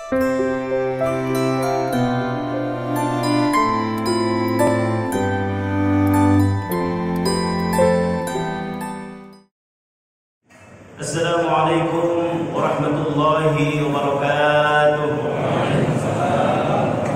Assalamualaikum warahmatullahi wabarakatuh.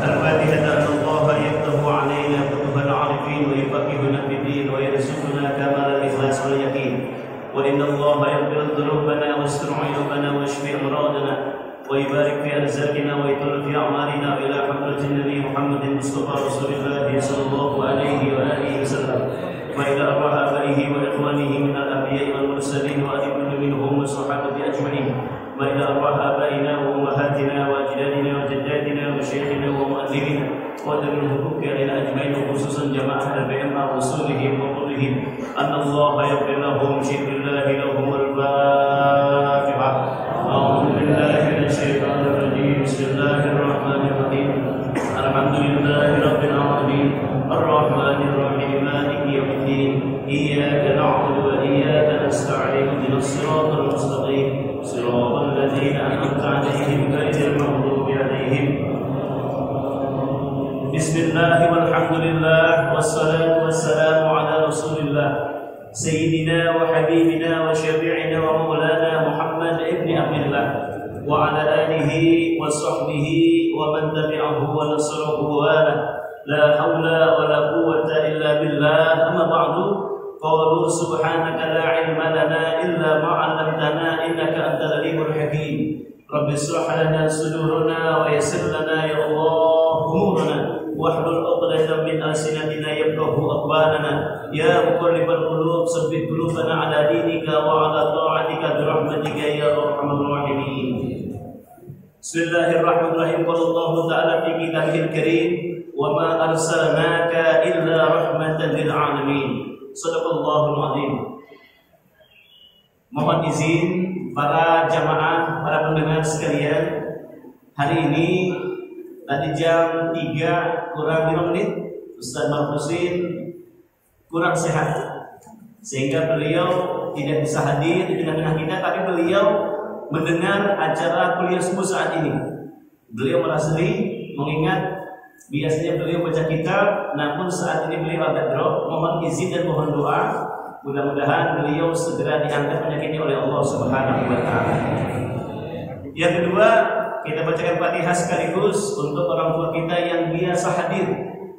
Al-Fatihah. Allah yaftahu alaina futuhal arifin wa yufaqihuna fid din wa yarzuquna kamal al-ikhlas wal yaqin. Wa inna Allah yaghfiru dhunubana wa yastur 'uyubana wa yashfi amradana wa yubarik fi arzaqina wa yutul fi a'malina ila hadratin nabi Muhammadin Mustafa Rasulullah sallallahu alaihi wa alihi wasallam. Wa ila arwah abaihi wa ikhwanihi min al-anbiya'i wal mursalin wa alihi minhum wa sahabati ajma'in. Wa ila arwah abaina wa ummahatina wa ajdadina wa jaddatina wa syekhina wa mu'allimina wa dalil huquqi alaina ajma'in, khususan jamaah al-BM wa usulihim wa qulihim anna Allah yaghfir lahum syirrillahi lahum al-Fatihah. A'udzu billahi minasy syaithanir rajim. Bismillahirrahmanirrahim. Alhamdulillahi rabbil alamin. Ar-Rahmanir Rahim. Maliki yaumiddin. Iyyaka na'budu wa iyyaka nasta'in. Ihdinas siratal mustaqim. Siratal ladzina an'amta 'alaihim ghairil maghdubi 'alaihim. Bismillah walhamdulillah wassalatu wassalamu ala Rasulillah Sayyidina wa habibina wa syafi'ina wa maulana Muhammad ibn Abdullah wa ala alihi wa sahbihi wa man tabi'ahu wa nasrahu wa ala. La hawla wa la quwwata illa billah. Amma ba'du. Qalu subhanaka la ilma lana illa ma 'allamtana innaka antal alimul hakim. Rabbi ishrah lana sudurana wa yassir lana ya Allah umurana wahlul 'uqdatam min alsinatina yafqahu aqwalana. Ya muqallibal qulub tsabbit qulubana 'ala dinika wa 'ala ta'atika bi rahmatika ya arhamar rahimin. Bismillahirrahmanirrahim. Qala Allah ta'ala fi kitabihil karim wa ma arsalnaka illa rahmatan lil alamin. Shadaqallahul azim. Mohon izin para jamaah, para pendengar sekalian, hari ini tadi jam 3 kurang 5 menit Ustaz Marfusin kurang sehat sehingga beliau tidak bisa hadir di tengah-tengah kita, tapi beliau mendengar acara kuliah subuh saat ini. Beliau merasa mengingat biasanya beliau baca kitab, namun saat ini beliau agak drop. Mohon izin dan mohon doa, mudah-mudahan beliau segera diangkat penyakitnya oleh Allah Subhanahu wa taala. Yang kedua, kita bacakan Fatihah sekaligus untuk orang tua kita yang biasa hadir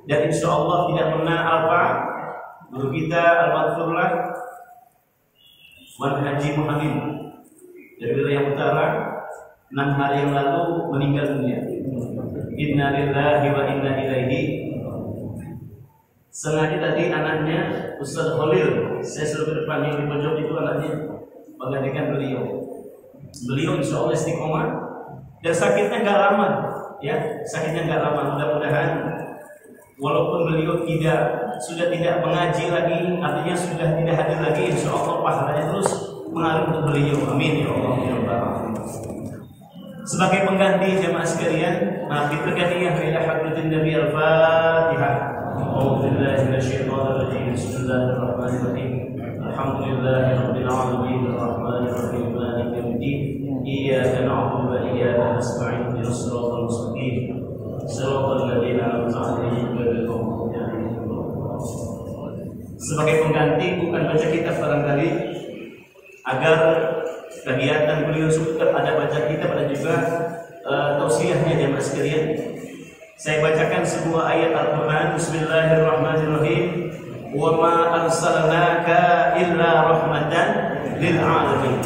dan insya Allah tidak pernah alfa. Guru kita Al-Madfurlah Wan Haji Muhammad dari wilayah utara 6 hari yang lalu meninggal dunia. Inna lillahi wa inna ilaihi. Sengaja tadi anaknya Ustaz Khalil, saya suruh ke depan, yang di pojok itu anaknya menggantikan beliau. Beliau insya Allah istiqomah dan sakitnya nggak lama, ya sakitnya nggak lama. Mudah-mudahan walaupun beliau sudah tidak mengaji lagi, artinya sudah tidak hadir lagi, insya Allah pahalanya terus mengalir untuk beliau. Amin ya Allah ya Rabbal alamin. Sebagai pengganti jemaah sekalian, mari bergantian ila hadratin Nabi Al-Fatihah. A'udzu billahi minasyaitonir rajim. Bismillahirrahmanirrahim. Alhamdulillahirabbil alamin arrahmanir rahim maliki yaumiddin. Iyyaka na'budu wa iyyaka nasta'in. Ihdinas siratal mustaqim. Siratal ladzina an'amta 'alaihim ghairil maghdubi 'alaihim waladdallin. Sebagai pengganti bukan baca kitab barangkali, agar kegiatan beliau sudah ada baca kitab dan juga tausiahnya jemaah sekalian. Saya bacakan sebuah ayat Al-Quran. Bismillahirrahmanirrahim. Wa ma arsalnaka illa rahmatan lil alamin.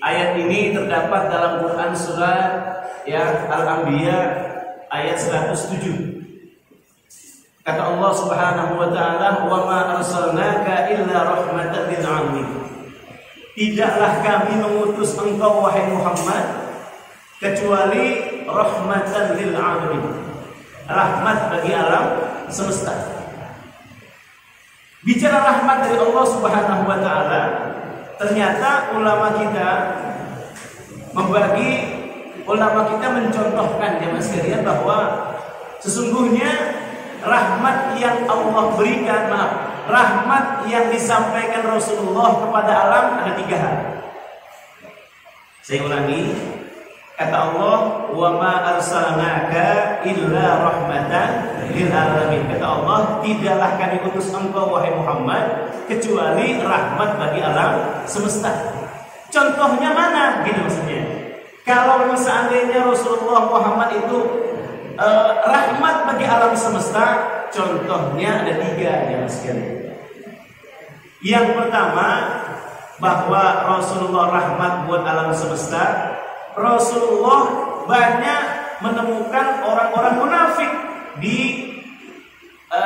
Ayat ini terdapat dalam Quran surah Al-Anbiya ayat 107. Kata Allah Subhanahu wa taala, "Wa ma arsalnaka illa rahmatan lil alamin." Tidaklah kami mengutus engkau wahai Muhammad kecuali rahmatan lil alamin, rahmat bagi alam semesta. Bicara rahmat dari Allah Subhanahu wa taala, ternyata ulama kita mencontohkan jemaah sekalian bahwa sesungguhnya rahmat yang Allah berikan, rahmat yang disampaikan Rasulullah kepada alam ada 3 hal. Saya ulangi, Kata Allah, "Wa ma arsalnaka illa rahmatan lil alamin." Kata Allah, tidaklah kami utus engkau wahai Muhammad kecuali rahmat bagi alam semesta. Contohnya mana? Gitu maksudnya. Kalau seandainya Rasulullah Muhammad itu rahmat bagi alam semesta, contohnya ada 3 ya sekalian. Yang pertama, bahwa Rasulullah rahmat buat alam semesta. Rasulullah banyak menemukan orang-orang munafik di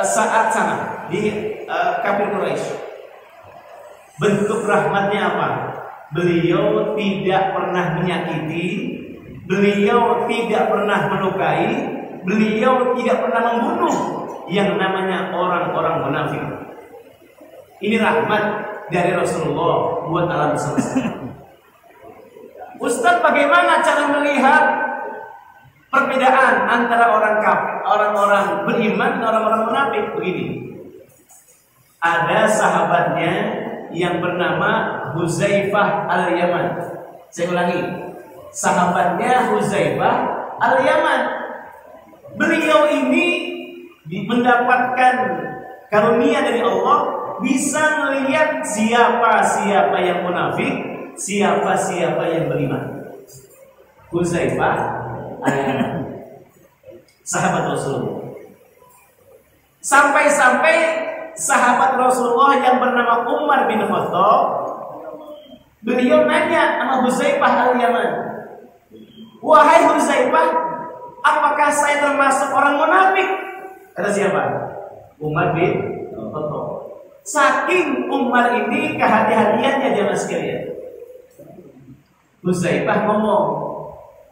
saat sana, di kafir Quraisy. Bentuk rahmatnya apa? Beliau tidak pernah menyakiti, beliau tidak pernah melukai, beliau tidak pernah membunuh yang namanya orang-orang munafik. Ini rahmat dari Rasulullah buat alam semesta. Ustaz, bagaimana cara melihat perbedaan antara orang beriman dan orang-orang munafik? Begini. Ada sahabatnya yang bernama Huzaifah al-Yaman. Saya ulangi. Sahabatnya Huzaifah al-Yaman. Beliau ini mendapatkan karunia dari Allah, bisa melihat siapa-siapa yang munafik, siapa-siapa yang beriman. Huzaifah al-Yaman, sahabat Rasulullah. Sampai-sampai sahabat Rasulullah yang bernama Umar bin Khattab, beliau nanya sama Huzaifah al-Yaman, "Wahai Huzaifah, apakah saya termasuk orang munafik?" Kata siapa? Umar bin Khattab. Saking Umar ini kehati-hatiannya jamaah sekalian, Huzaifah ngomong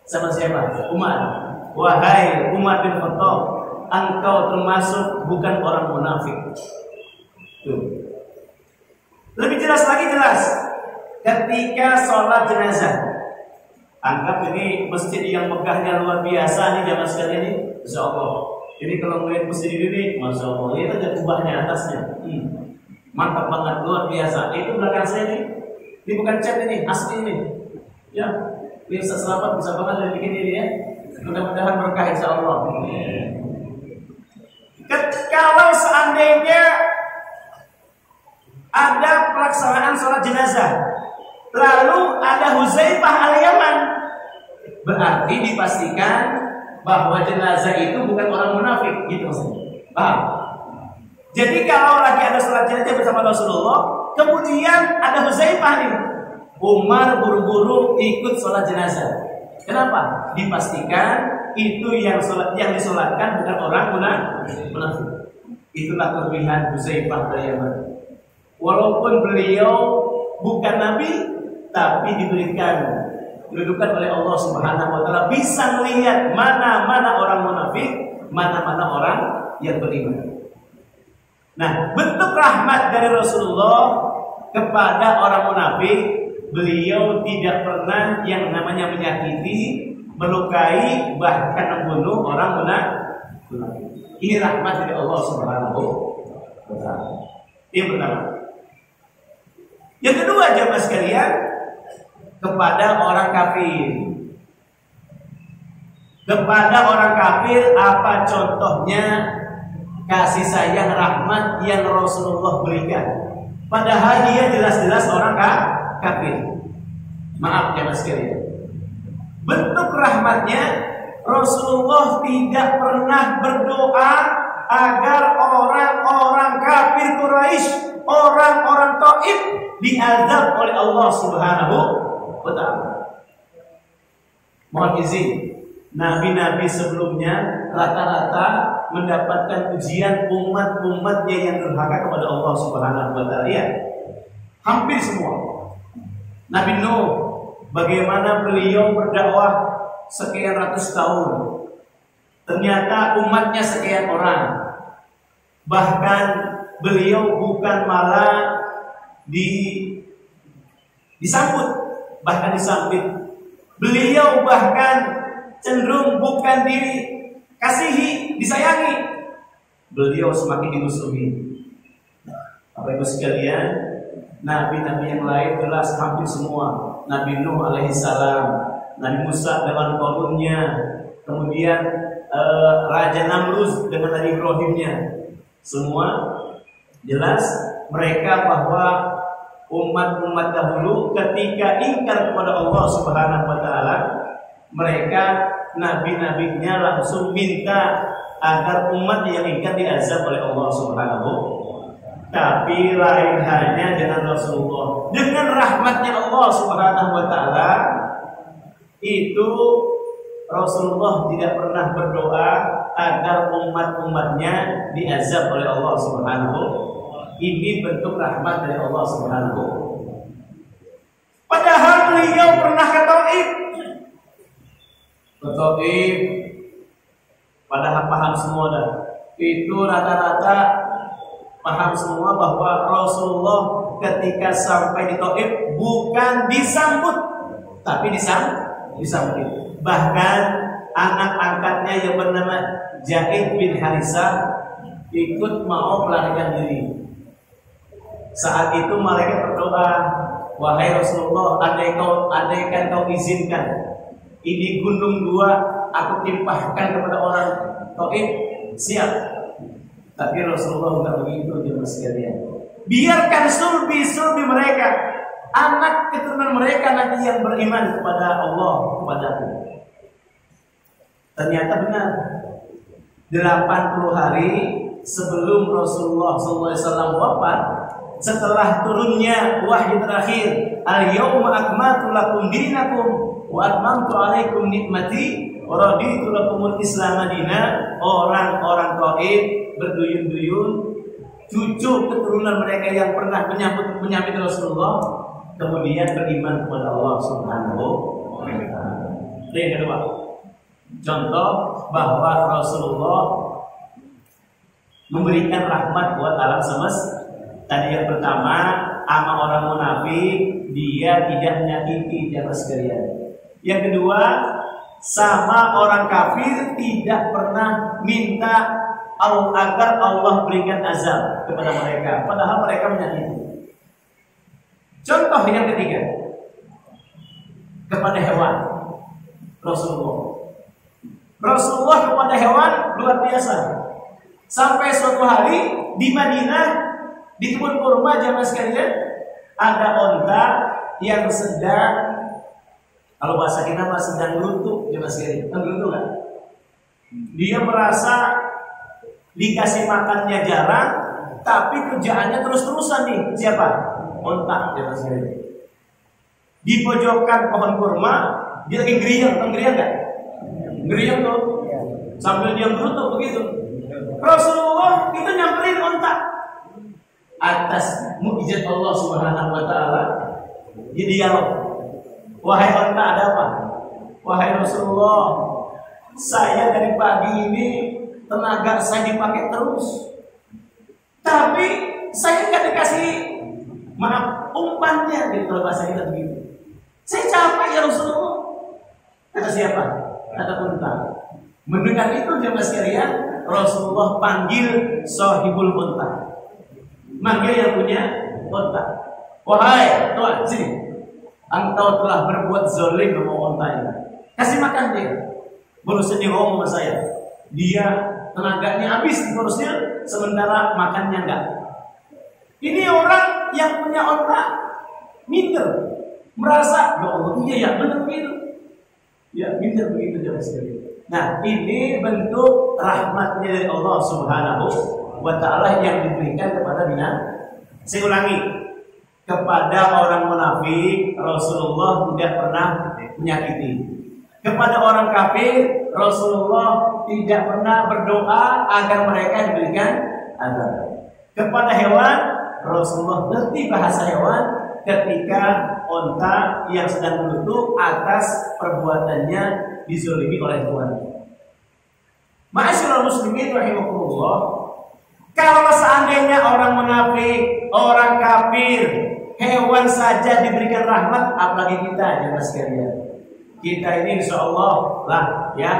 sama siapa? Umar. "Wahai Umar bin Khattab, engkau termasuk bukan orang munafik." Tuh. Lebih jelas lagi ketika sholat jenazah. Anggap ini masjid yang megahnya luar biasa nih jamaah sekalian ini, Insya Allah. Ini kalau melihat masjid ini, Masya Allah, lihat aja kubahnya atasnya. Mantap banget, luar biasa. Itu belakang saya nih. Ini bukan cat ini, asli ini. Ya, bisa selamat, bisa banget dari bikin ini ya. Mudah-mudahan berkah insya Allah. Kalau seandainya ada pelaksanaan sholat jenazah, lalu ada Huzaifah al-Yaman, berarti dipastikan bahwa jenazah itu bukan orang munafik, gitu maksudnya. Paham? Jadi kalau lagi ada sholat jenazah bersama Rasulullah, kemudian ada Huzaifah nih, Umar buru-buru ikut sholat jenazah. Kenapa? Dipastikan itu yang disolatkan bukan orang munafik. Itulah kelebihan Huzaifah al-Yaman. Walaupun beliau bukan nabi, tapi diberikan kedudukan oleh Allah Subhanahu wa taala, bisa melihat mana-mana orang munafik, mana-mana orang yang beriman. Nah, bentuk rahmat dari Rasulullah kepada orang munafik, beliau tidak pernah yang namanya menyakiti, melukai, bahkan membunuh orang munafik. Ini rahmat dari Allah Subhanahu wa taala. Yang pertama. Yang kedua, jamaah sekalian, kepada orang kafir. Kepada orang kafir, apa contohnya kasih sayang rahmat yang Rasulullah berikan? Padahal dia jelas-jelas orang kafir. Maaf jamaah sekalian. Bentuk rahmatnya, Rasulullah tidak pernah berdoa agar orang-orang kafir Quraisy, orang-orang Taif diazab oleh Allah Subhanahu wa taala. Mohon izin, nabi-nabi sebelumnya rata-rata mendapatkan ujian umat-umatnya yang durhaka kepada Allah Subhanahu wa taala. Ya, hampir semua. Nabi Nuh, bagaimana beliau berdakwah sekian ratus tahun, ternyata umatnya sekian orang. Bahkan beliau bukan malah disambut, bahkan disambit. Beliau bahkan cenderung bukan dikasihi, disayangi. Beliau semakin dimusuhi. Bapak Ibu sekalian, nabi-nabi yang lain jelas hampir semua. Nabi Nuh alaihissalam Nabi Musa dengan kaumnya, kemudian Raja Namrud dengan Nabi Ibrahimnya. Semua jelas mereka bahwa umat-umat dahulu ketika ingkar kepada Allah Subhanahu wa taala, mereka nabi-nabinya langsung minta agar umat yang ingkar diazab oleh Allah Subhanahu. Tapi lain halnya dengan Rasulullah. Dengan rahmatnya Allah Subhanahu wa taala, itu Rasulullah tidak pernah berdoa agar umat-umatnya diazab oleh Allah Subhanahu. Ini bentuk rahmat dari Allah Subhanahu. Padahal beliau pernah ke Taif. Ke Taif, padahal paham semua dah. Itu rata-rata paham semua bahwa Rasulullah ketika sampai di Taif bukan disambut, tapi disambut. Bahkan anak angkatnya yang bernama Zaid bin Harisah ikut mau melarikan diri. Saat itu malaikat berdoa, wahai Rasulullah, andaikan kau izinkan ini gunung dua aku timpahkan kepada orang Taif, siap. Tapi Rasulullah enggak begitu, jemaah sekalian. Biarkan sulbi mereka, anak keturunan mereka nanti yang beriman kepada Allah, kepadaku. Ternyata benar. 80 hari sebelum Rasulullah SAW wafat, setelah turunnya wahyu terakhir, al-yauma akmaltu lakum dinakum wa atmamtu alaikum nikmati wa raditu lakumul Islam madina, orang-orang Taif berduyun-duyun, cucu keturunan mereka yang pernah menyambut Rasulullah kemudian beriman kepada Allah Subhanahu wa taala. Yang kedua, contoh bahwa Rasulullah memberikan rahmat buat alam semesta. Tadi yang pertama, sama orang munafik dia tidak menyakiti, jemaah sekalian. Yang kedua, sama orang kafir tidak pernah minta agar Allah berikan azab kepada mereka, padahal mereka menyakiti. Contoh yang ketiga, kepada hewan. Rasulullah kepada hewan luar biasa. Sampai suatu hari di Madinah, di kebun kurma, jamaah sekalian, ada onta yang sedang, kalau bahasa kita mah sedang gelutuk, jamaah sekalian. Gelutuk kan? Dia merasa dikasih makannya jarang, tapi kerjaannya terus-terusan nih. Siapa? Onta, jamaah sekalian. Di pojokan pohon kurma, dia lagi geriang, enggak? Geriang tuh, sambil dia gelutuk begitu. Rasulullah itu nyamperin onta. Atas mukjizat Allah Subhanahu wa taala, dia dialog. Wahai onta, ada apa? Wahai Rasulullah, saya dari pagi ini tenaga saya dipakai terus, tapi saya nggak dikasih umpannya. Jadi kalau bahasa kita begitu, saya capek ya Rasulullah. Kata siapa? Kata onta. Mendengar itu jemaah sekalian, Rasulullah panggil sahibul onta. Manggil yang punya onta. Wahai tuan, sini. Engkau telah berbuat zalim sama onta ini. Kasih makan dia. Barusan dia ngomong sama saya. Dia tenaganya habis ngurusnya, sementara makannya enggak. Ini orang yang punya onta minder, merasa ya Allah, iya benar begitu. Ya minder begitu jemaah sekalian. Nah, ini bentuk rahmatnya dari Allah Subhanahu wa ta'ala yang diberikan kepada binatang. Saya ulangi, kepada orang munafik Rasulullah tidak pernah menyakiti. Kepada orang kafir Rasulullah tidak pernah berdoa agar mereka diberikan azab. Kepada hewan Rasulullah ngerti bahasa hewan ketika onta yang sedang berlutut atas perbuatannya dizalimi oleh Tuhan. Ma'asyiral muslimin rahimakumullah, kalau seandainya orang munafik, orang kafir, hewan saja diberikan rahmat, apalagi kita, jemaah sekalian. Kita ini insya Allah lah ya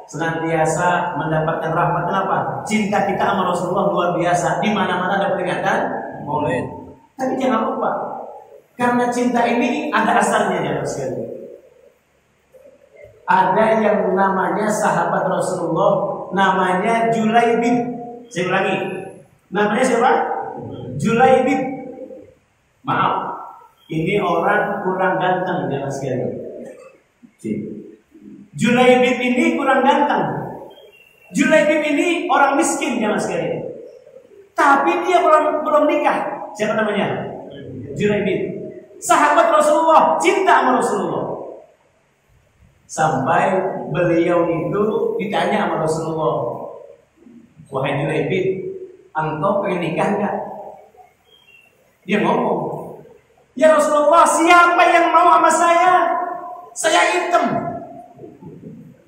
senantiasa mendapatkan rahmat. Kenapa? Cinta kita sama Rasulullah luar biasa. Di mana-mana ada peringatan Maulid. Tapi jangan lupa, karena cinta ini ada asalnya, jemaah sekalian. Ada yang namanya sahabat Rasulullah, namanya Julaibib. Saya ulangi, namanya siapa? Julaibib. Maaf, ini orang kurang ganteng jangan sekali. Julaibib ini kurang ganteng. Julaibib ini orang miskin jangan sekali. Tapi dia belum nikah. Siapa namanya? Julaibib. Sahabat Rasulullah, cinta sama Rasulullah. Sampai beliau itu ditanya sama Rasulullah, wahai Julaibib, engkau pengen nikah enggak? Dia ngomong, ya Rasulullah, siapa yang mau sama saya? Saya hitam,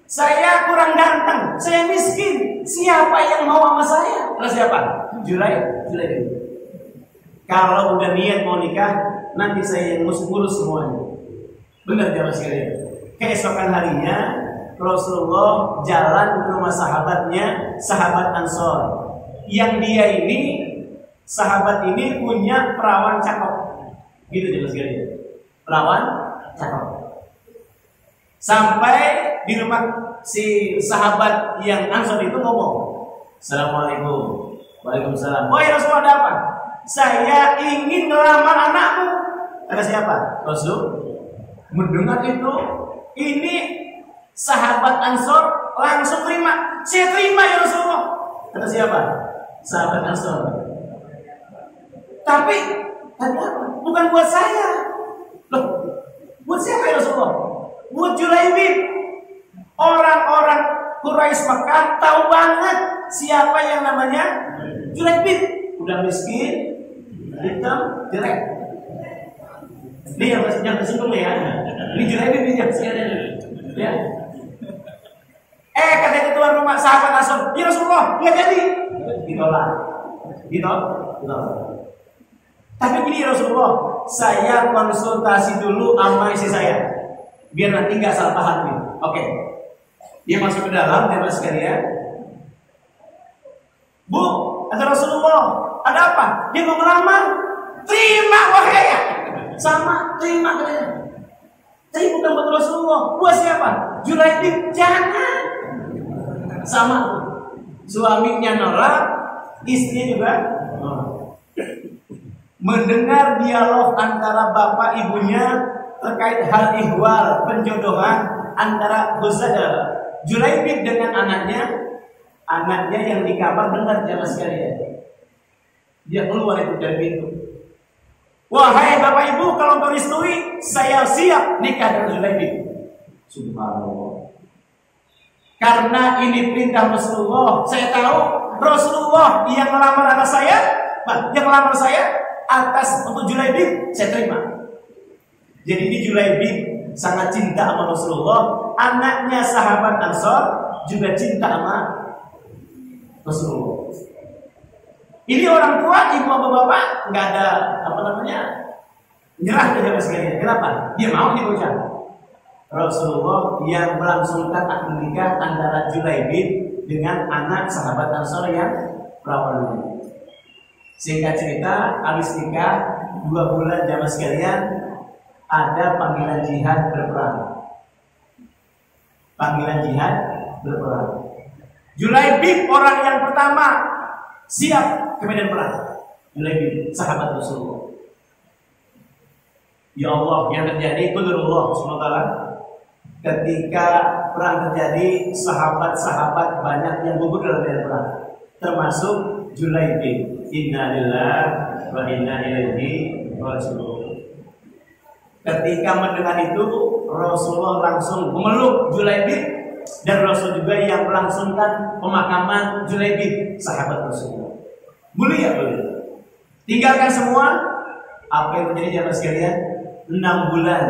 saya kurang ganteng, saya miskin. Siapa yang mau sama saya? Terus siapa? Julaibib. Kalau udah niat mau nikah, nanti saya yang ngurus semuanya. Benar ya mas kalian? Keesokan harinya Rasulullah jalan ke rumah sahabatnya, sahabat Ansor. Yang dia ini, sahabat ini punya perawan cakep. Gitu ya mas kalian? Perawan cakep. Sampai di rumah si sahabat yang Ansor itu ngomong, Assalamualaikum. Waalaikumsalam. Oh ya Rasulullah, ada apa? Saya ingin melamar anakmu. Kata siapa? Rasul. Mendengar itu, ini sahabat Ansor langsung terima. Saya terima ya Rasulullah. Kata siapa? Sahabat Ansor. Tapi apa? Bukan buat saya. Loh, buat siapa ya Rasulullah? Buat Julaibib. Orang-orang Quraisy Mekah tahu banget siapa yang namanya Julaibib. Udah miskin, hitam, jelek. Ini yang tersinggung ya. Ini Julaibib ini yang ya. Kata ketua rumah sahabat Ansor, ya Rasulullah, nggak jadi. Ditolak. Tapi gini ya Rasulullah, saya konsultasi dulu sama istri saya, biar nanti nggak salah paham nih. Oke. Dia masuk ke dalam, dia masuk sekalian. Bu, kata Rasulullah, ada apa? Dia mau melamar. Terima wahai ya. Sama, terima katanya. Tapi bukan buat Rasulullah. Buat siapa? Julaibib. Jangan. Sama. Suaminya nolak, istrinya juga nolak. Mendengar dialog antara bapak ibunya terkait hal ihwal penjodohan antara Julaibib dengan anaknya yang di kamar dengar jamaah sekalian. Dia keluar itu dari pintu. Wahai bapak ibu, kalau kau restui, saya siap nikah dengan Julaibib. Subhanallah. Karena ini perintah Rasulullah, saya tahu Rasulullah yang melamar anak saya, yang melamar saya atas untuk Julaibib, saya terima. Jadi ini Julaibib sangat cinta sama Rasulullah. Anaknya sahabat Ansor juga cinta sama Rasulullah. Ini orang tua, ibu bapak nggak ada nyerah ke jalan sekalian. Kenapa? Dia mau dibocah. Rasulullah yang melangsungkan akad nikah antara Julaibib dengan anak sahabat Ansor yang perawan ini. Singkat cerita, habis nikah 2 bulan jamaah sekalian, ada panggilan jihad berperang. Panggilan jihad berperang. Julaibib orang yang pertama siap ke medan perang. Julaibib sahabat Rasulullah. Ya Allah, yang terjadi qadarullah SWT. Ketika perang terjadi, sahabat-sahabat banyak yang gugur dalam medan perang, termasuk Julaibib. Inna lillahi wa inna ilaihi raji'un. Ketika mendengar itu, Rasulullah langsung memeluk Julaibib, dan Rasul juga yang melangsungkan pemakaman Julaibib, sahabat Rasulullah. Mulia beliau. Tinggalkan semua. Apa yang terjadi jamaah sekalian? 6 bulan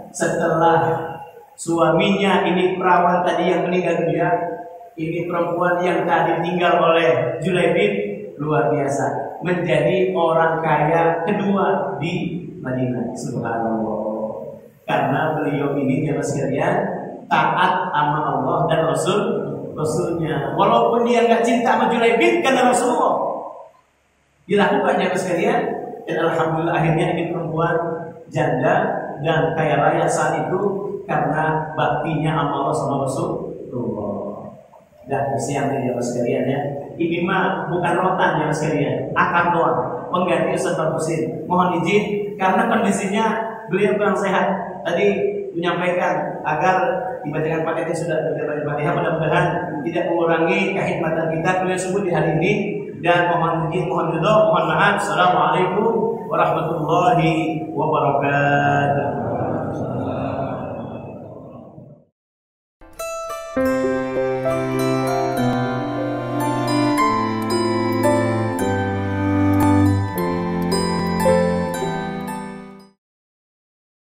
setelah suaminya ini perawan tadi yang meninggal dunia, ini perempuan yang tadi tinggal oleh Julaibib, luar biasa, menjadi orang kaya kedua di Madinah. Subhanallah. Karena beliau ini jamaah sekalian taat sama Allah dan Rasulnya. Walaupun dia nggak cinta sama Julaibib karena Rasulullah, dilakukan jamaah sekalian. Dan alhamdulillah akhirnya ini perempuan janda dan kaya raya saat itu, karena baktinya Allah sama Rasulullah. Dan siang ini Mas sekalian ya. Ini mah bukan rotan ya Mas sekalian, akan doang pengganti Ustaz Husin. Mohon izin karena kondisinya beliau kurang sehat. Tadi menyampaikan agar dibacakan paketnya sudah terjadi Fatihah, mudah-mudahan tidak mengurangi kehikmatan kita beliau sebut di hari ini. Dan mohon izin, mohon ridho, mohon maaf. Assalamualaikum warahmatullahi wabarakatuh.